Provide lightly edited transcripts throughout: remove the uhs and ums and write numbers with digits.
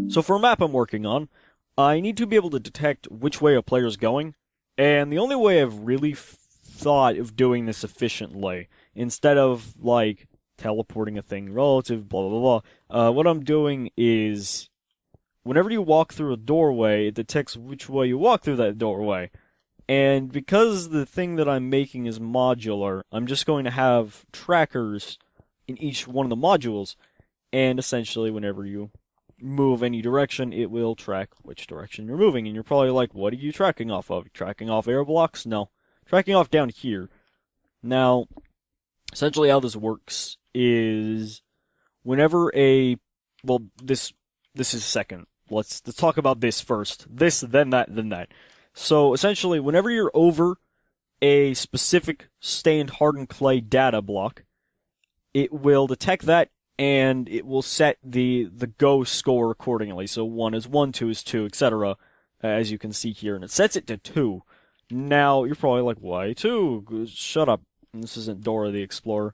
So for a map I'm working on, I need to be able to detect which way a player's going, and the only way I've really thought of doing this efficiently, instead of, like, teleporting a thing relative, blah, blah, blah, what I'm doing is, whenever you walk through a doorway, it detects which way you walk through that doorway. And because the thing that I'm making is modular, I'm just going to have trackers in each one of the modules, and essentially whenever you move any direction, it will track which direction you're moving. And you're probably like, what are you tracking off of? Tracking off air blocks? No. Tracking off down here. Now, essentially how this works is whenever this is second. Let's talk about this first. This, then that, then that. So essentially, whenever you're over a specific stained hardened clay data block, it will detect that, and it will set the go score accordingly. So 1 is 1, 2 is 2, etc., as you can see here. And it sets it to 2. Now, you're probably like, why 2? Shut up. This isn't Dora the Explorer.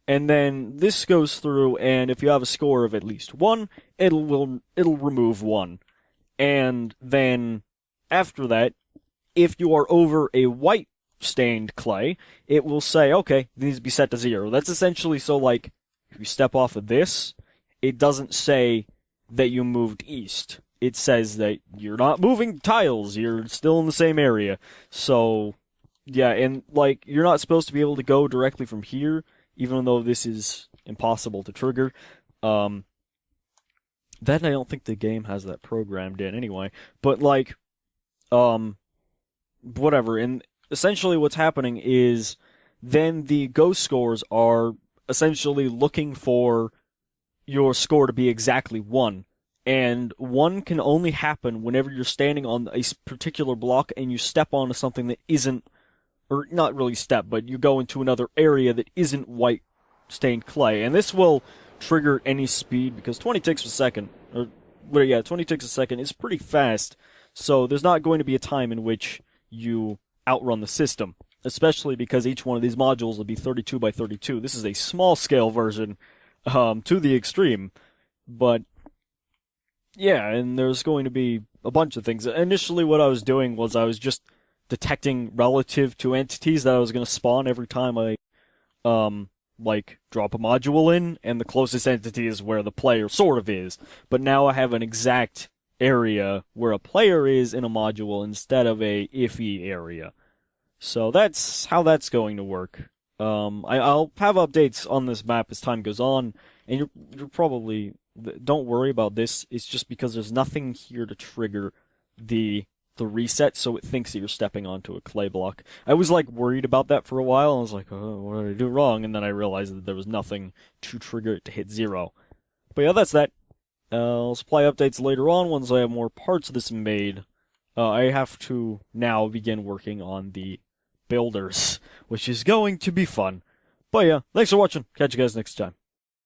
And then this goes through, and if you have a score of at least 1, it'll remove 1. And then, after that, if you are over a white stained clay, it will say, okay, it needs to be set to 0. That's essentially so, like, if you step off of this, it doesn't say that you moved east. It says that you're not moving tiles, you're still in the same area. So, yeah, and, like, you're not supposed to be able to go directly from here, even though this is impossible to trigger. That I don't think the game has that programmed in anyway. But, like, whatever. And essentially what's happening is then the ghost scores are essentially looking for your score to be exactly 1. And 1 can only happen whenever you're standing on a particular block and you step onto something that isn't, or not really step, but you go into another area that isn't white stained clay. And this will trigger any speed, because 20 ticks per second, 20 ticks a second is pretty fast. So there's not going to be a time in which you outrun the system, especially because each one of these modules will be 32 by 32. This is a small scale version, to the extreme, but yeah, and there's going to be a bunch of things. Initially what I was doing was I was just detecting relative to entities that I was going to spawn every time I, drop a module in, and the closest entity is where the player sort of is. But now I have an exact area where a player is in a module instead of a iffy area. So that's how that's going to work. I'll have updates on this map as time goes on, and you're probably, don't worry about this, it's just because there's nothing here to trigger the reset, so it thinks that you're stepping onto a clay block. I was, like, worried about that for a while, I was like, oh, what did I do wrong? And then I realized that there was nothing to trigger it to hit 0. But yeah, that's that. I'll supply updates later on once I have more parts of this made. I have to now begin working on the builders, which is going to be fun. But yeah, thanks for watching. Catch you guys next time.